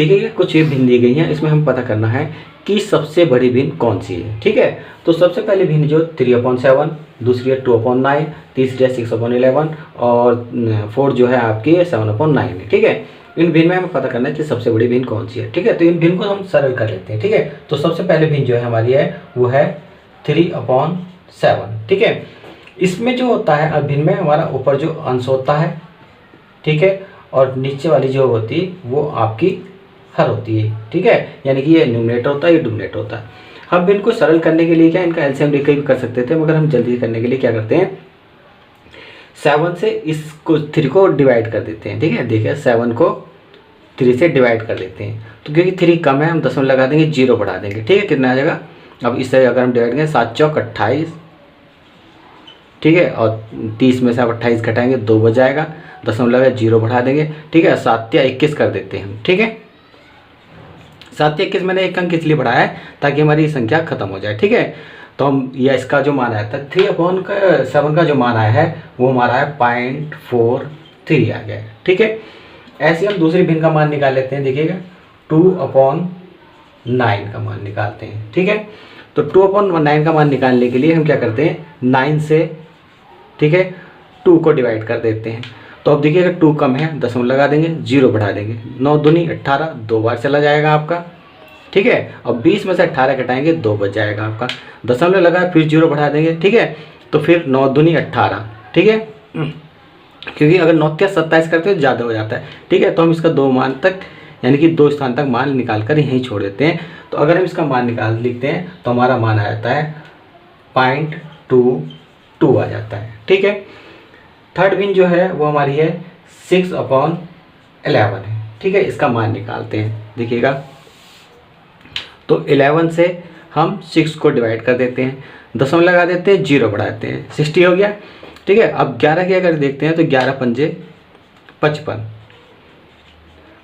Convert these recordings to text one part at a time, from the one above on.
देखिए कुछ ये भिन्न दी गई हैं, इसमें हम पता करना है कि सबसे बड़ी भिन्न कौन सी है। ठीक है, तो सबसे पहले भिन्न जो 3/7, दूसरी है 2/9, तीसरी है 6/11 और फोर्थ जो है आपकी 7/9 है। ठीक है, इन भिन्न में हमें पता करना है कि सबसे बड़ी भिन्न कौन सी है। ठीक है, तो इन भिन्न को हम सरल कर लेते हैं। ठीक है, तो सबसे पहले भिन्न जो है हमारी है वो है 3/7। ठीक है, इसमें जो होता है अब भिन्न में हमारा ऊपर जो अंश होता है, ठीक है, और नीचे वाली जो होती है वो आपकी हर होती है। ठीक है, यानी कि ये न्यूमरेटर होता है, ये डिनोमिनेटर होता है। हम भिन्न को सरल करने के लिए क्या इनका एलसीएम लेकर भी कर सकते थे, मगर हम जल्दी करने के लिए क्या करते हैं 7 से इसको 3 को डिवाइड कर देते हैं। ठीक है, देखिए 7 को 3 से डिवाइड कर लेते हैं, तो क्योंकि 3 कम है हम दशमलव लगा देंगे, 0 बढ़ा देंगे। ठीक है, कितना आ जाएगा, अब इससे अगर हम डिवाइड करें 7 चौक 28, ठीक है, और 30 में से आप 28 घटाएंगे 2 बच जाएगा, दशमलव लगा 0 बढ़ा देंगे। ठीक है, 7 या 21 कर देते हैं हम। ठीक है, 7 या 21 मैंने एक अंक इसलिए बढ़ाया है ताकि हमारी संख्या खत्म हो जाए। ठीक है, तो हम या इसका जो मान आया था 3/7 का जो मान आया है वो हमारा है 0.43 आ गया है। ठीक है, ऐसे हम दूसरी भिन्न का मान निकाल लेते हैं। देखिएगा 2/9 का मान निकालते हैं। ठीक है, तो 2/9 का मान निकालने के लिए हम क्या करते हैं 9 से, ठीक है, 2 को डिवाइड कर देते हैं। तो अब देखिएगा 2 कम है, दशमलव लगा देंगे, 0 बढ़ा देंगे, 9 दूनी 18, 2 बार चला जाएगा आपका। ठीक है, अब 20 में से 18 घटाएंगे 2 बच जाएगा आपका, दशमलव लगा फिर 0 बढ़ा देंगे। ठीक है, तो फिर 9 दूनी 18। ठीक है, क्योंकि अगर 9 के 27 करते हैं तो ज़्यादा हो जाता है। ठीक है, तो हम इसका 2 मान तक यानी कि 2 स्थान तक मान निकाल कर यहीं छोड़ देते हैं। तो अगर हम इसका मान निकाल लिखते हैं तो हमारा मान आ जाता है 0.22 आ जाता है। ठीक है, थर्ड भिन्न जो है वो हमारी है 6/11 है। ठीक है, इसका मान निकालते हैं। देखिएगा तो 11 से हम 6 को डिवाइड कर देते हैं, दशमलव लगा देते हैं, 0 बढ़ा देते हैं, 60 हो गया। ठीक है, अब 11 की अगर देखते हैं तो 11 पंजे 55,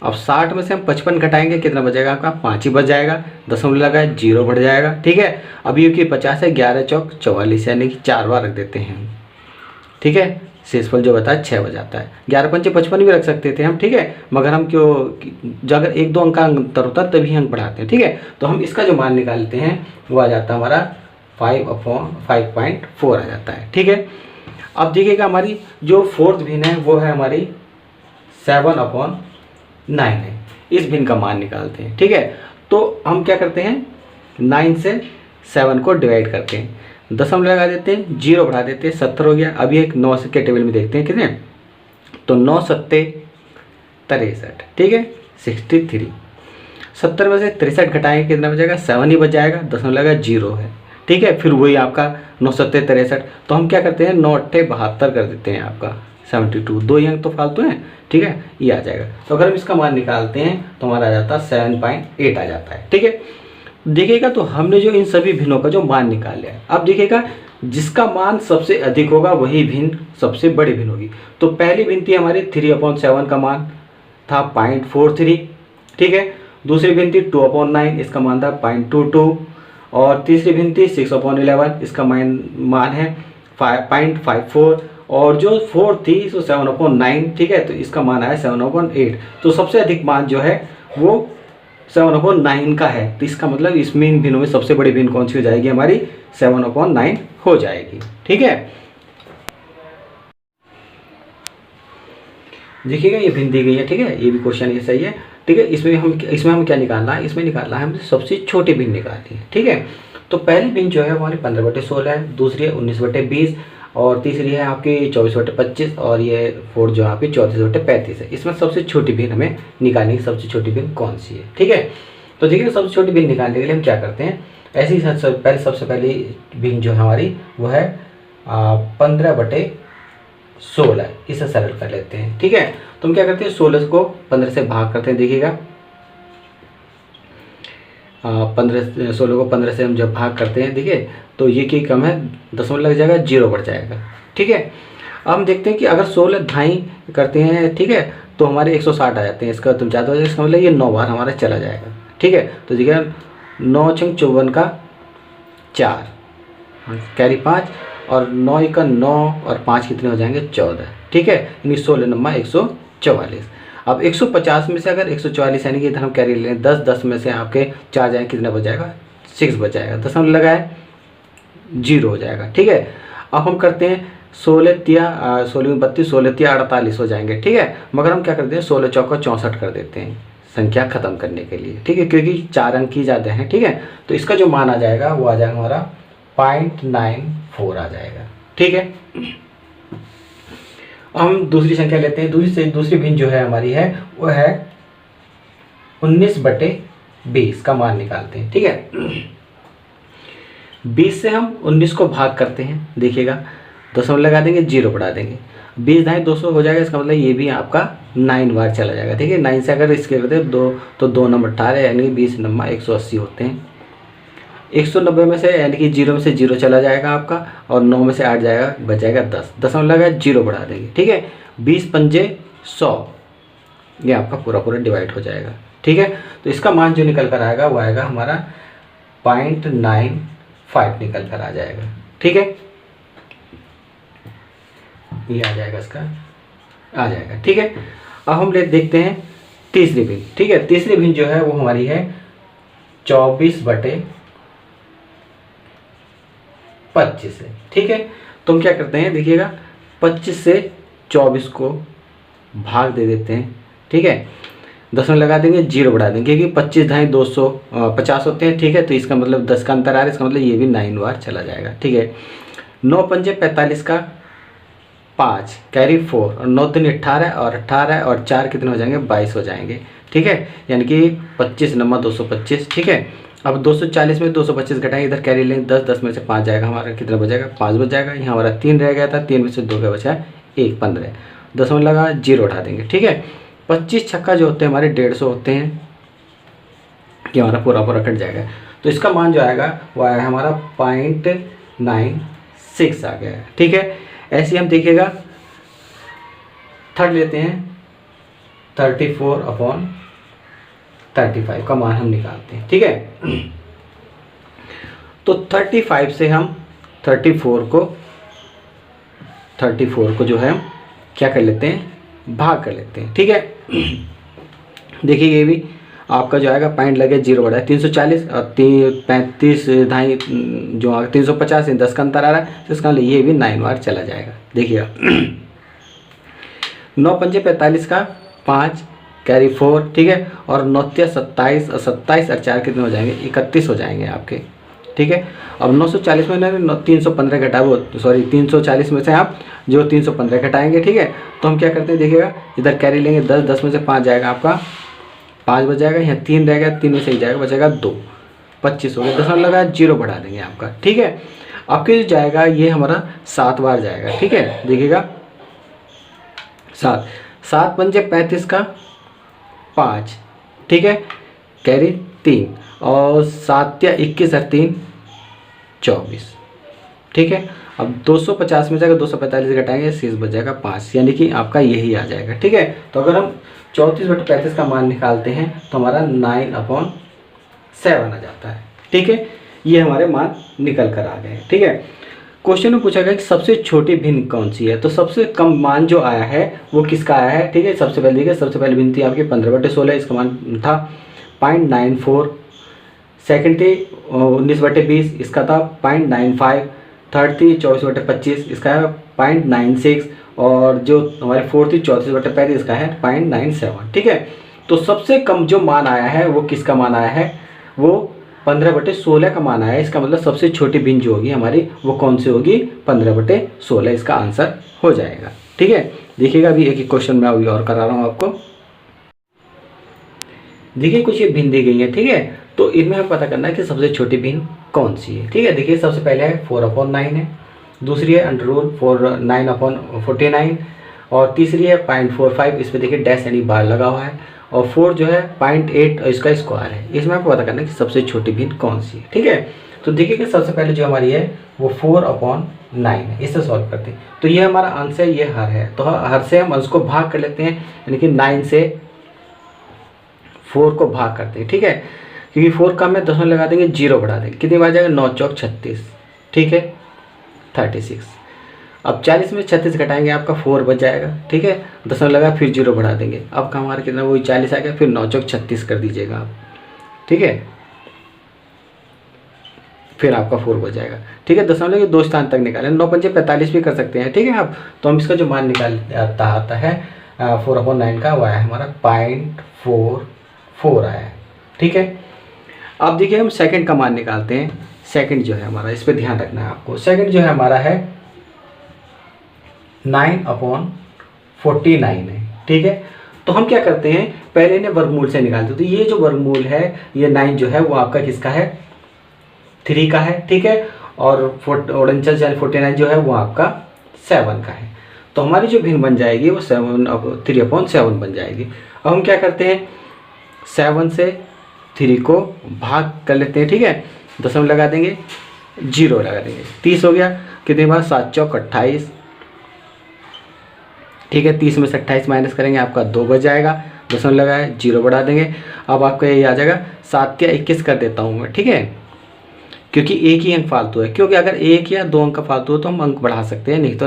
अब 60 में से हम 55 घटाएंगे, कितना बचेगा आपका 5 ही बच जाएगा, दशमलव लगा 0 बढ़ जाएगा। ठीक है, अब ये कि 50 है, 11 चौक 44 यानी कि 4 बार रख देते हैं। ठीक है, शेषफल जो बता है 6 बच जाता है। 11 पंचे 55 भी रख सकते थे हम। ठीक है, मगर हम क्यों जो अगर 1-2 अंक का अंतर होता है तभी अंक बढ़ाते हैं। ठीक है, तो हम इसका जो मान निकालते हैं वो आ जाता है हमारा 5/5.4 आ जाता है। ठीक है, अब देखिएगा हमारी जो फोर्थ भिन्न है वो है हमारी 7/9 है। इस भिन्न का मान निकालते हैं। ठीक है, तो हम क्या करते हैं 9 से 7 को डिवाइड करते हैं, दशमलव लगा देते हैं, 0 बढ़ा देते हैं, 70 हो गया। अभी एक 9 के टेबल में देखते हैं कितने, तो 9 सत्ते 63। ठीक है, 63, 70 में से 63 घटाएंगे कितना बचेगा 7 ही बच जाएगा, दशमलव लगा 0 है। ठीक है, फिर वही आपका 9 सत्ते 63, तो हम क्या करते हैं 9 अट्ठे 72 कर देते हैं आपका 72, 2 ही अंक तो फालतू हैं। ठीक है, ये आ जाएगा। तो अगर हम इसका मान निकालते हैं तो हमारा आ जाता है 7.8 आ जाता है। ठीक है, देखिएगा तो हमने जो इन सभी भिन्नों का जो मान निकाल लिया है, अब देखिएगा जिसका मान सबसे अधिक होगा वही भिन्न सबसे बड़ी भिन्न होगी। तो पहली भिन्न थी हमारी 3/7 का मान था 0.43। ठीक है, दूसरी भिन्न थी 2/9, इसका मान था 0.22, और तीसरी भिन्न थी 6/11, इसका मान है 0.54, और जो फोर्थ थी इसको 7/9। ठीक है, तो इसका मान आया 7/8। तो सबसे अधिक मान जो है वो 7/9 का है। तो इसका मतलब इसमें इन भिन्नों में सबसे बड़ी भिन्न कौन सी हो जाएगी हमारी 7/9 हो जाएगी। ठीक है, देखिएगा ये भिन्न दी गई है। ठीक है, ये भी क्वेश्चन ये सही है। ठीक है, इसमें हम क्या निकालना है, इसमें निकालना है हमें सबसे छोटी भिन्न निकालनी है। ठीक है, तो पहली भिन्न जो है हमारी 15/16 है, दूसरी है 19/20, और तीसरी है आपकी 24/25, और ये फोर्थ जो है आपकी 34/35 है। इसमें सबसे छोटी भिन्न हमें निकालनी है, सबसे छोटी भिन्न कौन सी है। ठीक है, तो देखिए सबसे छोटी भिन्न निकालने के लिए हम क्या करते हैं, ऐसे ही सबसे पहली भिन्न जो है हमारी वो है 15/16, इसे सरल कर लेते हैं। ठीक है, तो हम क्या करते हैं 16 को 15 से भाग करते हैं। देखिएगा 16 को 15 से हम जब भाग करते हैं, देखिए तो ये की कम है, दशमलव लग जाएगा, 0 बढ़ जाएगा। ठीक है, अब हम देखते हैं कि अगर 16 ढाई करते हैं, ठीक है, तो हमारे 160 आ जाते हैं। इसका तुम चाहते हो इसका मतलब ये 9 बार हमारा चला जाएगा। ठीक है, तो देखिए 9 छंग 54 का 4 कैरी 5, और 9 का 9 और 5 कितने हो जाएंगे 14। ठीक है, यानी 16 9 144। अब 150 में से अगर 144 यानी कि इधर हम कैरी ले लें 10, 10 में से आपके 4 जाएंगे, कितना बच जाएगा 6 बच जाएगा, दशमलव लगाए 0 हो जाएगा। ठीक है, अब हम करते हैं 16 तिया 16 32, 16 तिया 48 हो जाएंगे। ठीक है, मगर हम क्या करते हैं 16 चौका 64 कर देते हैं संख्या खत्म करने के लिए। ठीक है, क्योंकि 4 अंक ही ज़्यादा हैं। ठीक है, तो इसका जो मान आ जाएगा वो आ जाएगा हमारा 0.94 आ जाएगा। ठीक है, हम दूसरी संख्या लेते हैं। दूसरी भिन्न जो है हमारी है वो है 19/20 का मान निकालते हैं। ठीक है, 20 से हम 19 को भाग करते हैं, देखिएगा दशमलव लगा देंगे, 0 बढ़ा देंगे, 20 ढाई 200 हो जाएगा। इसका मतलब ये भी आपका 9 बार चला जाएगा। ठीक है, 9 से अगर इसके करते हैं 2 तो 2 नंबर 18 यानी 20 नंबर 180 होते हैं। 190 में से यानी कि 0 में से 0 चला जाएगा आपका, और 9 में से 8 जाएगा, बच जाएगा 10, दशमलव लगा 0 बढ़ा देंगे। ठीक है, 20 पंजे 100, ये आपका पूरा डिवाइड हो जाएगा। ठीक है, तो इसका मान जो निकल कर आएगा वो आएगा हमारा 0.95 निकल कर आ जाएगा। ठीक है, ये आ जाएगा, इसका आ जाएगा। ठीक है, अब हम देखते हैं तीसरी भिन्न। ठीक है, तीसरी भिन्न जो है वो हमारी है 24/25 है। ठीक है, तो हम क्या करते हैं, देखिएगा 25 से 24 को भाग दे देते हैं। ठीक है, दशमलव लगा देंगे, 0 बढ़ा देंगे, क्योंकि 25 ढाई 250 होते हैं। ठीक है, तो इसका मतलब 10 का अंतर आ रहा है, इसका मतलब ये भी 9 बार चला जाएगा। ठीक है, 9 पंजे 45 का 5 कैरी 4, और 9 3 18, और 18 और 4 कितने हो जाएंगे 22 हो जाएंगे। ठीक है, यानी कि 25 नंबर 225। ठीक है, अब 240 में 225 घटाएंगे, इधर कैरी लेंगे 10, 10 में से 5 जाएगा, हमारा कितना बचेगा 5 बच जाएगा। यहाँ हमारा 3 रह गया था, 3 में से 2 का बचा 1, 15, दशमलव लगा 0 उठा देंगे। ठीक है, 25 छक्का जो होते हैं हमारे 150 होते हैं, कि हमारा पूरा कट जाएगा। तो इसका मान जो आएगा वो आएगा हमारा 0.96 आ गया है। ठीक है, ऐसे हम देखिएगा थर्ड लेते हैं 34/35 का मान हम निकालते हैं। ठीक है, तो 35 से हम 34 को जो है हम क्या कर लेते हैं, भाग कर लेते हैं। ठीक है, देखिए ये भी आपका जो आएगा पॉइंट लगे 0 बढ़ा है, 340 और 35 ढाई जो 350 10 का अंतर आ रहा है, तो इसका ये भी 9 बार चला जाएगा। देखिएगा 9 पंजे 45 का 5 कैरी 4। ठीक है, और 9 तिया 27, और 27 और 4 कितने हो जाएंगे 31 हो जाएंगे आपके। ठीक है, अब 940 में 315 घटाओ, सॉरी 340 में से आप जो 315 घटाएंगे। ठीक है, तो हम क्या करते हैं, देखिएगा इधर कैरी लेंगे 10, 10 में से 5 जाएगा आपका 5 बच जाएगा, यहाँ 3 रहेगा, 3 में से ही जाएगा, बचेगा 2, 25 हो गया, दशमलव लगा 0 बढ़ा देंगे आपका। ठीक है, आपके जो जाएगा ये हमारा 7 बार जाएगा। ठीक है, देखिएगा 7 पंजे 35 का 5। ठीक है, कैरी 3, और 7 या 21 और 3 24। ठीक है, अब 250 में से अगर 245 घटाएंगे शेष बच जाएगा 5, यानी कि आपका यही आ जाएगा। ठीक है, तो अगर हम 34/35 का मान निकालते हैं तो हमारा 9/7 आ जाता है। ठीक है, ये हमारे मान निकल कर आ गए। ठीक है, क्वेश्चन में पूछा गया कि सबसे छोटी भिन्न कौन सी है, तो सबसे कम मान जो आया है वो किसका आया है। ठीक है, सबसे पहले देखिए, सबसे पहले भिन्न थी आपकी 15/16, इसका मान था 0.94। सेकेंड थी 19/20, इसका था 0.95। थर्ड थी 24/25, इसका है 0.96, और जो हमारी फोर्थ थी 34/35, इसका है 0.97। ठीक है, तो सबसे कम जो मान आया है वो किसका मान आया है, वो 15/16 का मान आया है। इसका मतलब सबसे छोटी भिन्न जो होगी हमारी वो कौन सी होगी, 15/16 इसका आंसर हो जाएगा। ठीक है, देखिएगा अभी एक क्वेश्चन मैं अभी और करा रहा हूँ आपको। देखिए कुछ ये भिन्न दी गई है। ठीक है, तो इनमें हमें पता करना है कि सबसे छोटी भिन्न कौन सी है। ठीक है, देखिए सबसे पहले है 4/9 है, दूसरी है √9/49, और तीसरी है 0.45, इस पर देखिए डैश यानी बार लगा हुआ है, और 4 जो है 0.8 इसका स्क्वायर है। इसमें आपको पता करना है कि सबसे छोटी भिन्न कौन सी है। ठीक है, तो देखिए कि सबसे पहले जो हमारी है वो 4/9 है, इससे सॉल्व करते हैं। तो ये हमारा अंश है, ये हर है, तो हर से हम अंश को भाग कर लेते हैं, यानी कि 9 से 4 को भाग करते हैं। ठीक है, क्योंकि 4 कम है, दशमलव लगा देंगे, 0 बढ़ा देंगे, कितनी बार जाएगा 9 चौक 36। ठीक है, 36। अब 40 में 36 घटाएंगे आपका 4 बच जाएगा, ठीक है। दशमलव लगा फिर 0 बढ़ा देंगे, अब का हमारा कितना वही 40 आ गया, फिर 9 चौक 36 कर दीजिएगा आप, ठीक है, फिर आपका 4 बच जाएगा, ठीक है। दशमलव के 2 स्थान तक निकालें, 9 पंजे 45 भी कर सकते हैं, ठीक है आप। तो हम इसका जो मान निकाल आता है 4/9 का, वो आया हमारा 0.44 आया है, ठीक है। अब देखिए हम सेकंड का मान निकालते हैं। सेकंड जो है हमारा, इस पर ध्यान रखना है आपको, सेकंड जो है हमारा है 9/49 है, ठीक है। तो हम क्या करते हैं, पहले इन्हें वर्गमूल से निकालते हैं। तो ये जो वर्गमूल है, ये 9 जो है वो आपका किसका है, 3 का है, ठीक है। और 49 जो है वो आपका 7 का है। तो हमारी जो भिन्न बन जाएगी वो 3/7 बन जाएगी। अब हम क्या करते हैं, 7 से 3 को भाग कर लेते हैं, ठीक है। दशमलव लगा देंगे, 0 लगा देंगे, 30 हो गया। कितने बार, 7 चौक 28, ठीक है। 30 में से 28 माइनस करेंगे, आपका 2 बच जाएगा। दशमलव लगाए, 0 बढ़ा देंगे, अब आपका ये आ जाएगा 7 या 21 कर देता हूँ मैं, ठीक है, क्योंकि एक ही अंक फालतू है। क्योंकि अगर 1 या 2 अंक का फालतू हो तो हम अंक बढ़ा सकते हैं, नहीं तो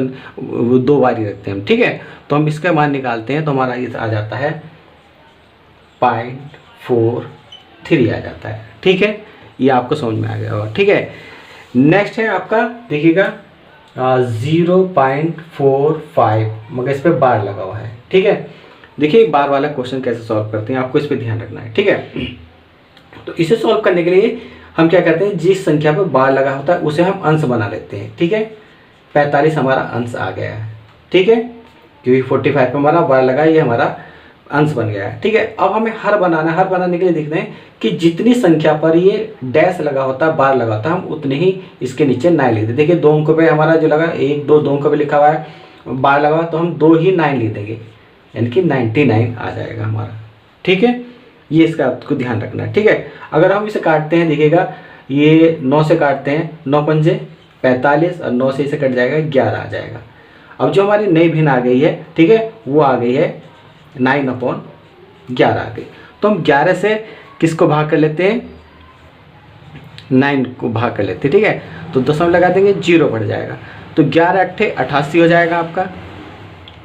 2 बार ही रखते हैं हम, ठीक है। तो हम इसका मान निकालते हैं, तो हमारा ये आ जाता है 0.43 आ जाता है, ठीक है। ये आपको समझ में आ गया होगा, ठीक है। नेक्स्ट है आपका, देखिएगा 0.45, मगर इस पर बार लगा हुआ है, ठीक है। देखिए बार वाला क्वेश्चन कैसे सॉल्व करते हैं, आपको इस पर ध्यान रखना है, ठीक है। तो इसे सॉल्व करने के लिए हम क्या करते हैं, जिस संख्या पर बार लगा होता है उसे हम अंश बना लेते हैं, ठीक है। 45 हमारा अंश आ गया है, ठीक है, क्योंकि 45 पे हमारा बार लगा, ये हमारा अंश बन गया है, ठीक है। अब हमें हर बनाना है, हर बनाने के लिए देखते हैं कि जितनी संख्या पर ये डैश लगा होता है, बार लगा होता है, हम उतने ही इसके नीचे 9 लिखते हैं। देखिए 2 अंकों पे हमारा जो लगा, 1 2 2 अंकों पे लिखा हुआ है, बार लगा हुआ, तो हम 2 ही 9 लिख देंगे, यानी कि 99 आ जाएगा हमारा, ठीक है। ये इसका आपको ध्यान रखना है, ठीक है। अगर हम इसे काटते हैं, देखिएगा ये 9 से काटते हैं, 9 पंजे 45 और 9 से इसे कट जाएगा, 11 आ जाएगा। अब जो हमारी नई भिन्न आ गई है, ठीक है, वो आ गई है 9/11 आ गई। तो हम 11 से किसको भाग कर लेते हैं, 9 को भाग कर लेते हैं, ठीक है। तो दशमलव लगा देंगे, 0 बढ़ जाएगा, तो 11 8 88 हो जाएगा आपका,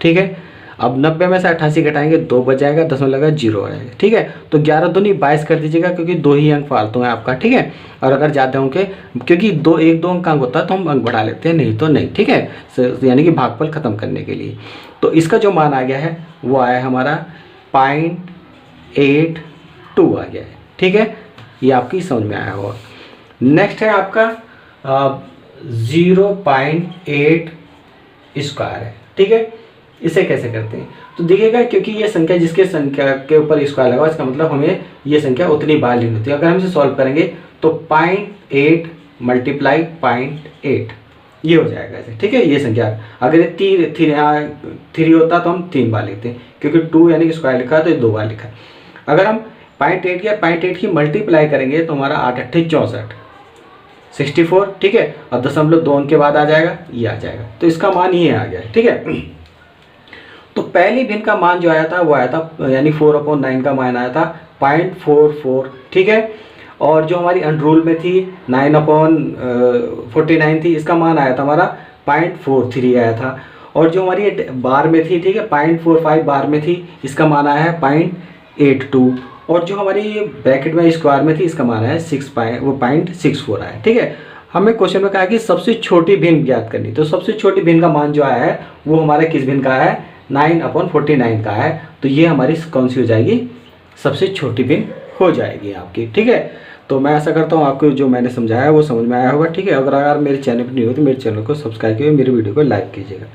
ठीक है। अब 90 में से 88 घटाएंगे, 2 बच जाएगा, दशमलव लगा 0 आ जाएगा, ठीक है। तो 11 दूनी 22 कर दीजिएगा, क्योंकि 2 ही अंक फालतू है आपका, ठीक है। और अगर ज़्यादा अंक है, क्योंकि 1 2 अंक होता है तो हम अंक बढ़ा लेते हैं, नहीं तो नहीं, ठीक है, यानी कि भागफल खत्म करने के लिए। तो इसका जो मान आ गया है वो आया हमारा 0.82 आ गया है, ठीक है। ये आपकी समझ में आया होगा। नेक्स्ट है आपका 0.8 स्क्वायर है, ठीक है। इसे कैसे करते हैं, तो देखिएगा, क्योंकि ये संख्या जिसके संख्या के ऊपर स्क्वायर लगा, इसका मतलब हमें ये संख्या उतनी बार लेनी होती है। अगर हम इसे सॉल्व करेंगे तो 0.8 मल्टीप्लाई 0.8 ये हो जाएगा ऐसे, ठीक है। ये संख्या अगर ये 3 होता तो हम 3 बार लिखते हैं, क्योंकि 2 यानी कि स्क्वायर लिखा है तो ये 2 बार लिखा है। अगर हम 0.8 की मल्टीप्लाई करेंगे तो हमारा 8 8 64 64, ठीक है। और दशमलव 2 अंक के बाद आ जाएगा, ये आ जाएगा, तो इसका मान ये आ गया, ठीक है। तो पहली भिन्न का मान जो आया था वो आया था, यानी 4/9 का मान आया था 0.44, ठीक है। और जो हमारी अनरूल में थी 9/49 थी, इसका मान आया था हमारा 0.43 आया था। और जो हमारी बार में थी, ठीक है, 0.45 बार में थी, इसका मान आया है 0.82। और जो हमारी ब्रैकेट में स्क्वायर में थी, इसका मान आया है 0.64 आया, ठीक है। हमें क्वेश्चन में कहा कि सबसे छोटी भिन्न ज्ञात करनी, तो सबसे छोटी भिन्न का मान जो आया है वो हमारा किस भिन्न का है, 9/49 का है। तो ये हमारी कौन सी हो जाएगी, सबसे छोटी भिन्न हो जाएगी आपकी, ठीक है। तो मैं ऐसा करता हूँ, आपको जो मैंने समझाया वो समझ में आया होगा, ठीक है। अगर मेरे चैनल पर नहीं हो तो मेरे चैनल को सब्सक्राइब कीजिए, मेरे वीडियो को लाइक कीजिएगा।